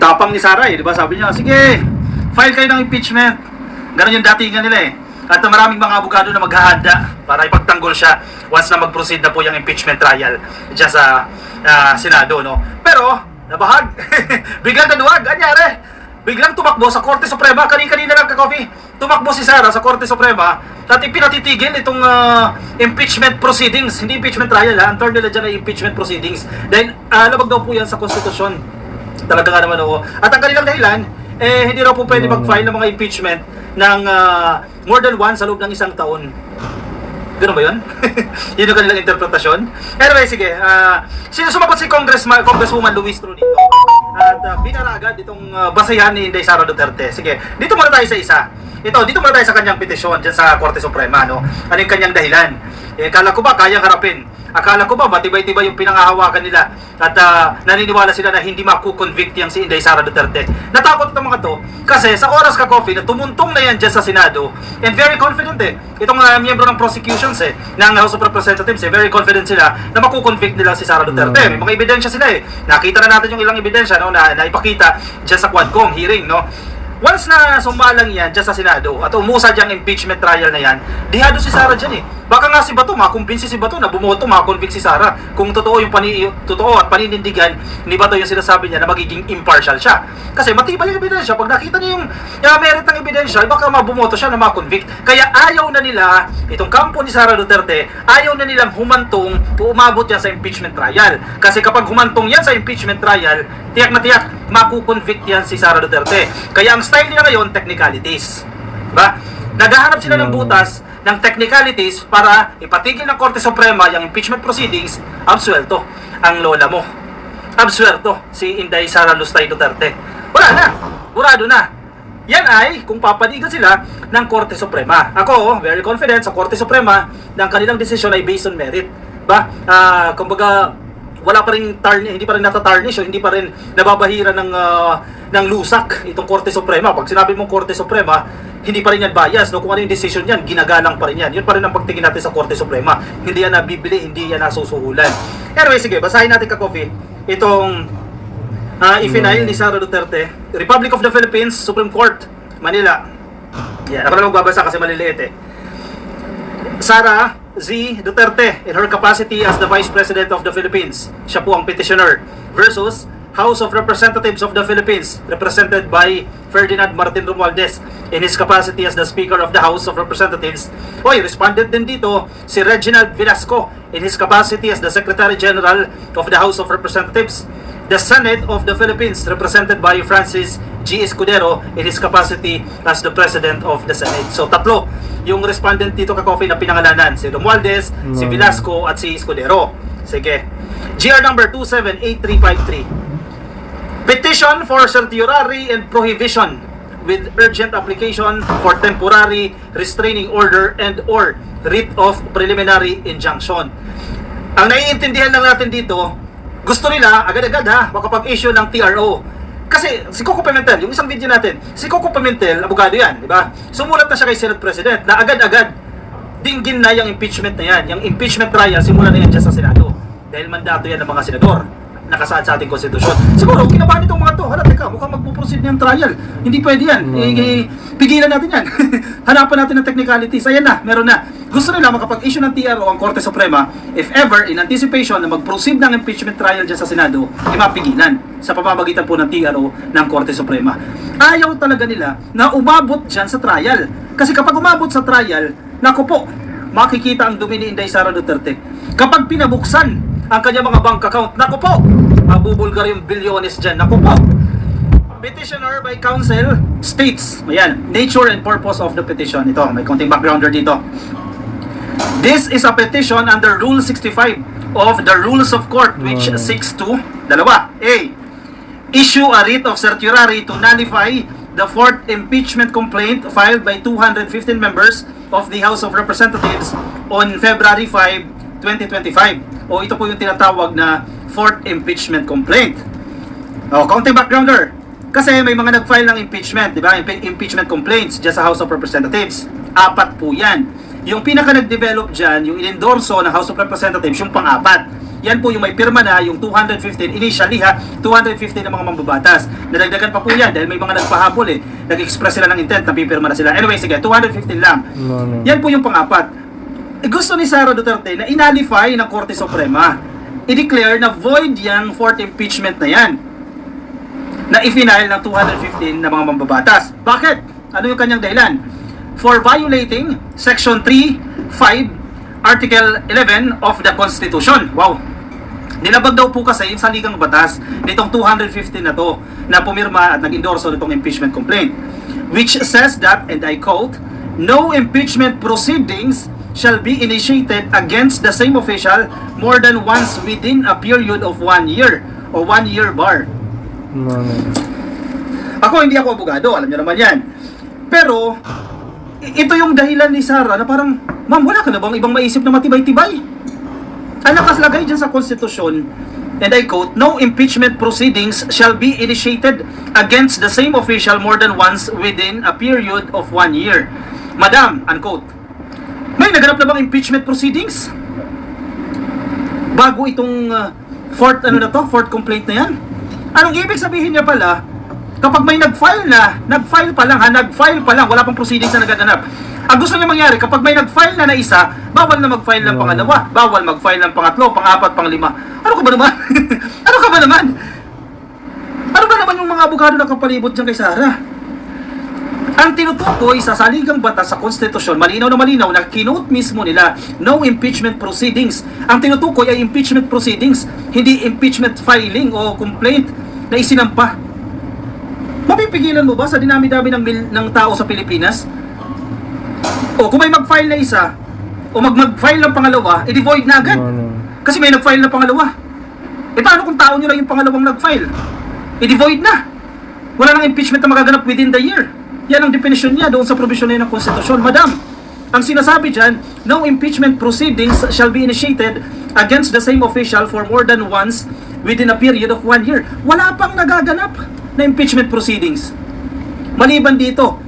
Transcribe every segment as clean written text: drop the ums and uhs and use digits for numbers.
tapang ni Sara eh, di ba? Sabi niya, sige, file kayo ng impeachment. Ganon yung datingan nila eh. At maraming mga abogado na maghahanda para ipagtanggol siya once na mag-proceed na po yung impeachment trial dyan sa Senado, no? Pero, nabahag. Biglang naduwag. Anyari? Biglang tumakbo sa Korte Suprema. Kanina lang ka-coffee. Tumakbo si Sara sa Korte Suprema at ipinatitigil itong impeachment proceedings. Hindi impeachment trial ha. Ang term nila dyan ay impeachment proceedings. Dahil labag daw po yan sa konstitusyon. Talaga nga naman ako. At ang kanilang dahilan, hindi raw po pwede mag-file ng mga impeachment ng more than one sa loob ng isang taon. Gano'n ba yun? Yun yung kanilang interpretasyon. Anyway, sige. Sumagot si Congresswoman Luis Tro dito. At binara agad itong basayan ni Inday Sara Duterte. Sige, dito muna tayo sa isa. Dito muna tayo sa kanyang petisyon dyan sa Korte Suprema, no? Ano yung kanyang dahilan? Akala ko ba kayang harapin? Akala ko ba matibay-tibay yung pinangahawakan nila at naniniwala sila na hindi makukonvict yang si Inday Sara Duterte. Natakot itong mga to kasi sa oras ka coffee na tumuntong na yan dyan sa Senado and very confident itong miyembro ng prosecutions ng House of Representatives very confident sila na makukonvict nila si Sara Duterte. May mga ebidensya sila Nakita na natin yung ilang ebidensya no, na ipakita dyan sa Quadcom hearing no. Once na sumalang yan dyan sa Senado at umusad yung impeachment trial na yan, dihado si Sara dyan Baka nga si Bato, makumbinsi si Bato na bumoto, makonvict si Sara kung totoo yung totoo at paninindigan ni Bato yung sinasabi niya na magiging impartial siya. Kasi matibay yung ebidensya. Pag nakita niya yung merit ng ebidensya, baka mabumoto siya na makonvict. Kaya ayaw na nila, itong kampo ni Sara Duterte, ayaw na nilang humantong o umabot yan sa impeachment trial. Kasi kapag humantong yan sa impeachment trial, tiyak na tiyak, makukonvict yan si Sara Duterte. Kaya ang style nila ngayon, technicalities. Diba? Naghahanap sila ng butas ng technicalities para ipatigil ng Korte Suprema yung impeachment proceedings. Absuelto ang lola mo. Absuelto si Inday Sara Lustay Duterte. Wala na. Burado na. Yan ay kung papanigan sila ng Korte Suprema. Ako, very confident sa Korte Suprema na ang kanilang desisyon ay based on merit. Ba? Kumbaga, wala pa rin hindi pa rin nata-tarnish o hindi pa rin nababahira ng lusak itong Korte Suprema. Pag sinabi mong Korte Suprema, hindi pa rin yan bias, no? Kung ano yung decision yan, ginagalang pa rin yan. Yun pa rin ang pagtingin natin sa Korte Suprema. Hindi yan nabibili, hindi yan nasusuhulan. Anyway, sige, basahin natin ka-coffee itong i-final ni Sara Duterte, Republic of the Philippines, Supreme Court, Manila. Yan, ako na magbabasa kasi maliliit Sara Z. Duterte, in her capacity as the Vice President of the Philippines, siya po ang petitioner, versus House of Representatives of the Philippines, represented by Ferdinand Martin Romualdez, in his capacity as the Speaker of the House of Representatives. Responded din dito si Reginald Velasco, in his capacity as the Secretary General of the House of Representatives. The Senate of the Philippines, represented by Francis G. Escudero, in his capacity as the President of the Senate. So, tatlo yung respondent dito ka-coffee na pinangalanan. Si Romualdez, si Velasco, at si Escudero. Sige. GR number 278353. Petition for certiorari and prohibition with urgent application for temporary restraining order and or writ of preliminary injunction. Ang naiintindihan lang natin dito, gusto nila agad-agad makapag-issue ng TRO. Kasi si Coco Pimentel, yung isang video natin, si Coco Pimentel, abogado yan, di ba? Sumulat na siya kay Senate President na agad-agad dinggin na yung impeachment na yan. Yung impeachment trial, simula na yan dyan sa Senado. Dahil mandato yan ng mga senador. Nakasaad sa ating konstitusyon. Siguro, kinabahan itong mga to. Teka, mukhang magpuproceed ng trial. Hindi pwede yan. Pigilan natin yan. Hanapan natin ng technicalities. Ayan na, meron na. Gusto nila makapag-issue ng TRO ang Korte Suprema if ever, in anticipation na mag-proceed ng impeachment trial dyan sa Senado, mapigilan sa pamamagitan po ng TRO ng Korte Suprema. Ayaw talaga nila na umabot dyan sa trial. Kasi kapag umabot sa trial, naku po, makikita ang dumi ni Inday Sara Duterte. Kapag pinabuksan ang kanyang mga bank account, naku po, mabubulgar yung bilyones dyan, naku po. Petitioner by counsel states, ayan, nature and purpose of the petition. Ito, may konting backgrounder dito. This is a petition under Rule 65 of the Rules of Court which seeks to, A. Issue a writ of certiorari to nullify the fourth impeachment complaint filed by 215 members of the House of Representatives on February 5, 2025. Ito po yung tinatawag na fourth impeachment complaint. Kaunting backgrounder. Kasi may mga nag-file ng impeachment, di ba? Impeachment complaints dyan sa House of Representatives. 4 po yan. Yung pinaka nag-develop dyan, yung in-endorso ng House of Representatives, yung pang-4. yan po yung may pirma na, yung 215, initially ha, 215 ng mga mambabatas. Nadagdagan pa po yan dahil may mga nagpahabol eh. Nag-express sila ng intent na pipirma na sila. Anyway, sige, 215 lang. Yan po yung pang-apat. Gusto ni Sara Duterte na inalify ng Korte Suprema. I-declare na void yung fourth impeachment na yan. Na i-final ng 215 na mga mambabatas. Bakit? Ano yung kanyang dahilan? For violating Section 3, 5, Article 11 of the Constitution. Wow! Nilabag daw po kasi yung saligang batas nitong 215 na to na pumirma at nag-endorso nitong impeachment complaint, which says that, and I quote, no impeachment proceedings shall be initiated against the same official more than once within a period of 1 year or 1 year bar. Ako hindi ako abogado, alam niyo naman yan. Pero ito yung dahilan ni Sara na parang, ma'am, wala ka na bang ibang maisip na matibay-tibay? Ang nakaslagay dyan sa konstitusyon, and I quote, no impeachment proceedings shall be initiated against the same official more than once within a period of 1 year. Madam, unquote, may naganap na bang impeachment proceedings? Bago itong fourth complaint na yan? Anong ibig sabihin niya pala, kapag may nag-file pa lang, wala pang proceedings na nagaganap. Ang gusto niya mangyari, kapag may nag-file na isa, bawal na mag-file ng pangalawa, bawal mag-file ng pangatlo, pang-apat, pang-lima. Ano ka ba naman? Ano ka ba naman? Ano ba naman yung mga abogado na kapalibot dyan kay Sara? Ang tinutukoy sa saligang batas sa konstitusyon, malinaw na kinote mismo nila, no impeachment proceedings. Ang tinutukoy ay impeachment proceedings, hindi impeachment filing o complaint na isinampa. Mapipigilan mo ba sa dinami-dami ng tao sa Pilipinas? O kung may mag-file na isa, o mag-file ng pangalawa, edi void na agad. Kasi may nag-file na pangalawa. E paano kung tao nyo lang yung pangalawang nag-file? Edi void na. Wala nang impeachment na magaganap within the year. Yan ang definition niya doon sa provision na yun ng konstitusyon. Madam, ang sinasabi dyan, no impeachment proceedings shall be initiated against the same official for more than once within a period of 1 year. Wala pang nagaganap na impeachment proceedings. Maliban dito,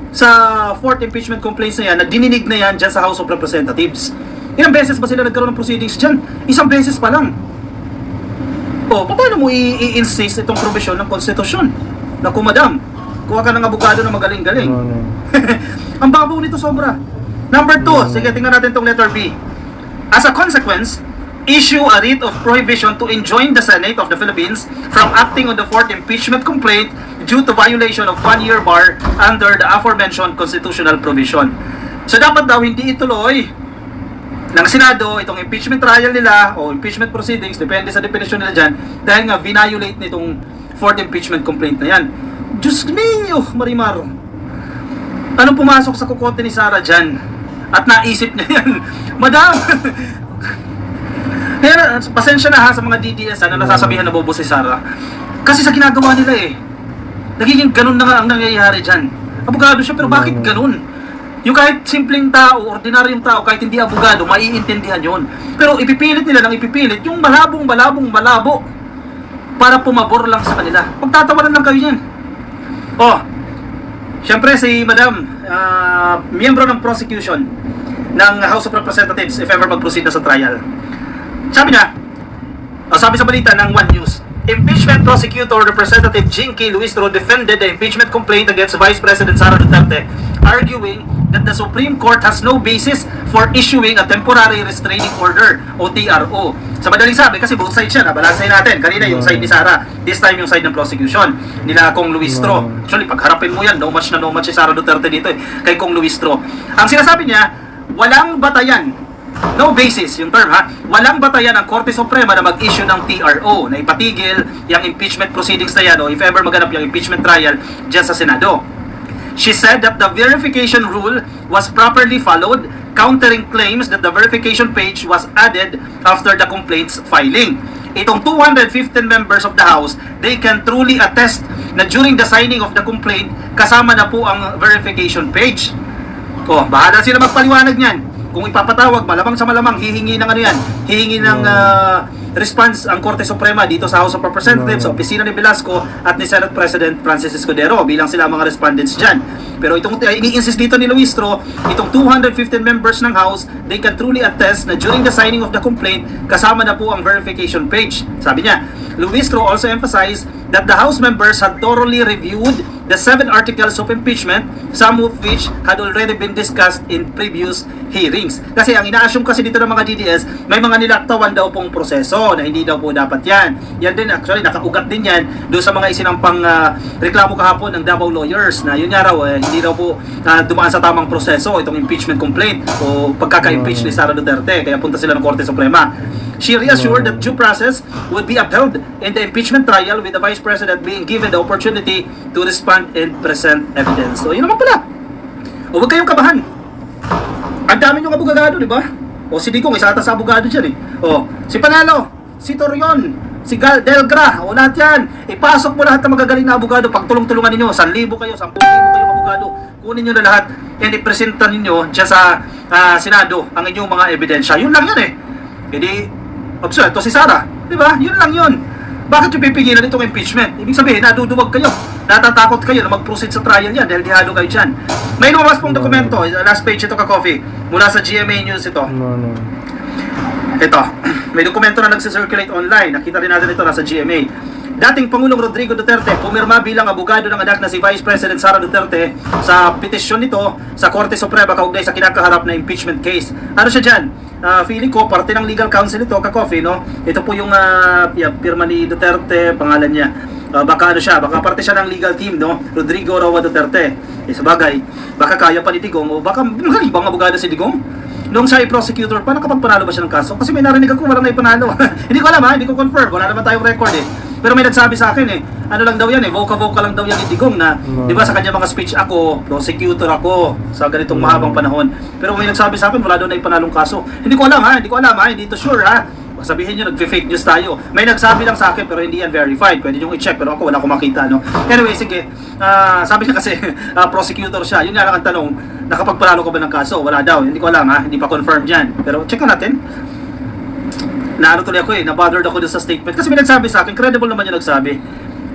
sa fourth impeachment complaints na yan, nagdininig na yan dyan sa House of Representatives. Ilang beses ba sila nagkaroon ng proceedings dyan? Isang beses pa lang. O, paano mo i-insist itong provision ng konstitusyon? Naku, madam, kuha ka ng abogado na magaling-galing. Ang babaw nito sobra. Number 2, sige, tingnan natin itong letter B. As a consequence, issue a writ of prohibition to enjoin the Senate of the Philippines from acting on the fourth impeachment complaint due to violation of 1 year bar under the aforementioned constitutional provision. So dapat daw hindi ituloy ng Senado itong impeachment trial nila o impeachment proceedings, depende sa definition nila dyan, dahil nga violate nitong fourth impeachment complaint na yan. Diyos mio, Marimar, anong pumasok sa kukote ni Sara dyan? At naisip niya yan, madam. Kaya pasensya na ha sa mga DDS na nasasabihan na bobo si Sara. Kasi sa ginagawa nila eh, nagiging ganun na nga ang nangyayari dyan. Abogado siya, pero bakit ganun? Yung kahit simpleng tao, ordinaryong tao, kahit hindi abogado, maiintindihan yun. Pero ipipilit nila ng ipipilit yung malabo para pumabor lang sa kanila. Pagtatawanan lang kayo yan. Oh, syempre si Madam, miyembro ng prosecution ng House of Representatives if ever mag-proceed na sa trial. Sabi niya, sabi sa balita ng One News, Impeachment Prosecutor Representative Jinky Luistro defended the impeachment complaint against Vice President Sara Duterte, arguing that the Supreme Court has no basis for issuing a temporary restraining order o TRO. Sa madaling sabi, kasi both sides siya, nabalansay natin. Kanina yung side ni Sara, this time yung side ng prosecution nila Kong Luistro. Actually, pagharapin mo yan, no match si Sara Duterte dito kay Kong Luistro. Ang sinasabi niya, walang batayan, no basis, yung term ha, walang batayan ang Korte Suprema na mag-issue ng TRO na ipatigil yung impeachment proceedings na yan o if ever maganap yung impeachment trial dyan sa Senado. She said that the verification rule was properly followed, countering claims that the verification page was added after the complaint's filing. Itong 215 members of the House, they can truly attest na during the signing of the complaint, kasama na po ang verification page. O, bahala sila magpaliwanag niyan. Kung ipapatawag, malamang sa malamang, hihingi ng ano yan, hihingi ng response ang Korte Suprema dito sa House of Representatives, sa opisina ni Velasco at ni Senate President Francis Escudero bilang sila mga respondents dyan. Pero itong ini-insist dito ni Luistro, itong 215 members ng House, they can truly attest na during the signing of the complaint, kasama na po ang verification page. Sabi niya, Luistro also emphasized that the House members had thoroughly reviewed the 7 articles of impeachment, some of which had already been discussed in previous hearings. Kasi ang ina-assume kasi dito ng mga DDS, may mga nilaktawan daw pong proseso na hindi daw po dapat yan. Yan din, actually, nakaugat din yan doon sa mga isinampang reklamo kahapon ng Davao lawyers na yun nga raw, hindi daw po dumaan sa tamang proseso itong impeachment complaint o pagkaka-impeach ni Sara Duterte. Kaya punta sila ng Korte Suprema. She reassured that due process would be upheld in the impeachment trial with the Vice President being given the opportunity to respond and present evidence. So, yun naman pala. O, huwag kayong kabahan. Ang dami niyong abogado, di ba? O, si Digong, isa ata sa abogado dyan eh. O, si Panalo, si Torion, si Delgra, o lahat yan. Ipasok mo lahat ng magagaling na abogado. Pagtulong-tulungan ninyo, 1,000 kayo, 10,000 kayo abogado. Kunin nyo na lahat and ipresenta ninyo dyan sa Senado ang inyong mga ebidensya. Yun lang yun eh. Hindi, observe, ito si Sara. Di ba? Yun lang yun. Bakit yung pipigilan itong impeachment? Ibig sabihin, naduduwag kayo. Natatakot kayo na mag-proceed sa trial yan dahil dihado kayo dyan. May lumabas pong dokumento, last page ito ka-coffee, mula sa GMA News ito. Ito, may dokumento na nagsisirculate online. Nakita rin natin ito nasa GMA. Dating Pangulong Rodrigo Duterte pumirma bilang abogado ng anak na si Vice President Sara Duterte sa petisyon nito sa Korte Suprema kaugnay sa kinakaharap na impeachment case. Ano siya dyan? Feeling ko, parte ng legal counsel ito, ka-coffee, no? Ito po yung pirma ni Duterte, pangalan niya. Baka ano siya, baka parte siya ng legal team, no? Rodrigo Roa Duterte. Sa bagay, baka kaya pa ni Digong, o baka magaling bang abogado si Digong? Nung siya prosecutor pa, nakapagpanalo ba siya ng kaso? Kasi may narinig ako walang naipanalo. Hindi ko alam ha, hindi ko confirm. Wala naman tayong record eh. Pero may nagsabi sa akin eh, ano lang daw yan eh, voca-voca lang daw yan ni Digong na, di ba sa kanya mga speech ako, prosecutor ako sa ganitong mahabang panahon. Pero may nagsabi sa akin, wala daw naipanalong kaso. Hindi ko alam ha, hindi to sure ha. Sabihin nyo, nag-fake news tayo. May nagsabi lang sa akin pero hindi yan verified. Pwede nyo i-check pero ako wala akong makita, no? Anyway, sige. Sabi niya kasi prosecutor siya. Yun nga lang ang tanong, nakapagpanalo ka ba ng kaso? Wala daw. Hindi ko alam ha. Hindi pa confirmed yan. Pero check natin. Naano tuloy ako eh. Nabothered ako dun sa statement. Kasi may nagsabi sa akin. Credible naman yung nagsabi.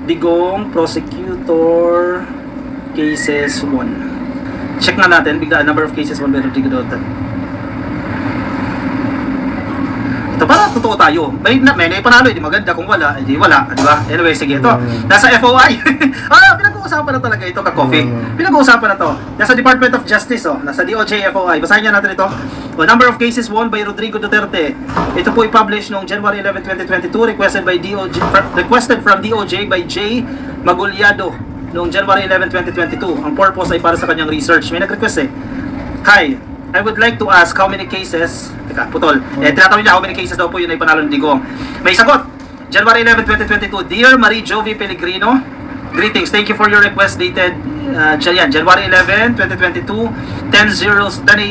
Digong, prosecutor, cases 1. Check nga natin. Bigla, number of cases 1 by Rodrigo Duterte. Ito para totoo tayo. May panalo, hindi maganda. Kung wala, hindi wala. Di ba? Anyway, sige ito. Nasa FOI. Pinag-uusapan na talaga ito ka-coffee. Pinag-uusapan na to. Nasa Department of Justice, oh. Nasa DOJ FOI. Basahin niya natin ito. Number of cases won by Rodrigo Duterte. Ito po i-publish noong January 11, 2022. Requested from DOJ by J. Magulyado noong January 11, 2022. Ang purpose ay para sa kanyang research. May nag-request eh. Hi, I would like to ask how many cases, putol, tinatanong niya how many cases daw po yun ay panalo ng Digong. May sagot, January 11, 2022, Dear Marie Jovi Pellegrino, greetings, thank you for your request dated January 11, 2022, 10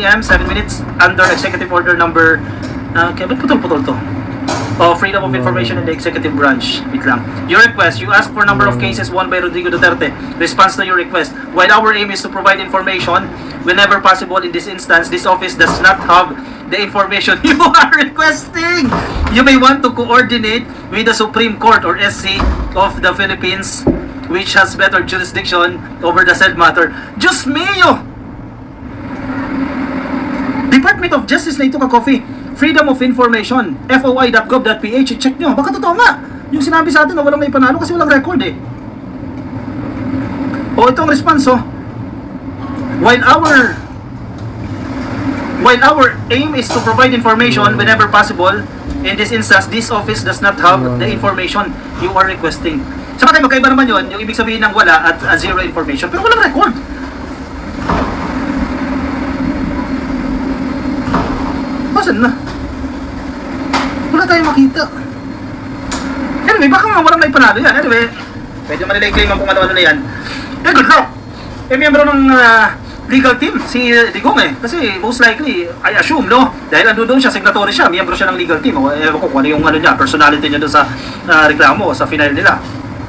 a.m., 7 minutes, under Executive Order number, ba't putol-putol to? Freedom of Information in the Executive Branch. Wait lang. Your request, you ask for number of cases won by Rodrigo Duterte. Response to your request. While our aim is to provide information, whenever possible in this instance, this office does not have the information you are requesting. You may want to coordinate with the Supreme Court or SC of the Philippines, which has better jurisdiction over the said matter. Diyos mio! Department of Justice na ito ka-coffee. Freedom of Information, foi.gov.ph, i-check nyo. Baka totoo nga. Yung sinabi sa atin na walang may panalo kasi walang record eh. O itong response oh. While our aim is to provide information whenever possible, in this instance, this office does not have the information you are requesting. Sa bagay, magkaiba naman yun, yung ibig sabihin ng wala at zero information, pero walang record. Saan na? Wala tayong makita. Anyway, baka nga walang naipanalo yan. Anyway, pwede man nila i-claim kung ano-ano na yan. Good luck! Miyembro ng legal team, si Digong eh. Kasi most likely, I assume, no? Dahil ando doon siya, signatory siya, miyembro siya ng legal team. Ewan ko kung ano yung ano niya, personality niya doon sa reklamo, sa final nila.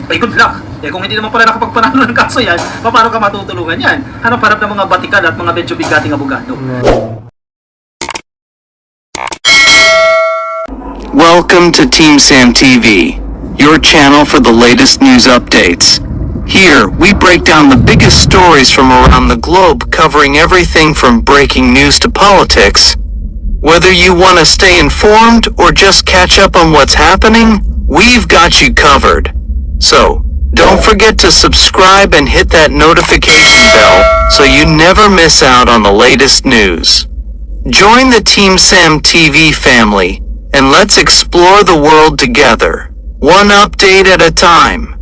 Good luck! Kung hindi naman pala nakapagpanalo ng kaso yan, paano ka matutulungan yan? Ano parang ng mga batikal at mga medyo bigating abogado? Welcome. Welcome to Team Sam TV, your channel for the latest news updates. Here, we break down the biggest stories from around the globe, covering everything from breaking news to politics. Whether you want to stay informed or just catch up on what's happening, we've got you covered. So, don't forget to subscribe and hit that notification bell so you never miss out on the latest news. Join the Team Sam TV family, and let's explore the world together, one update at a time.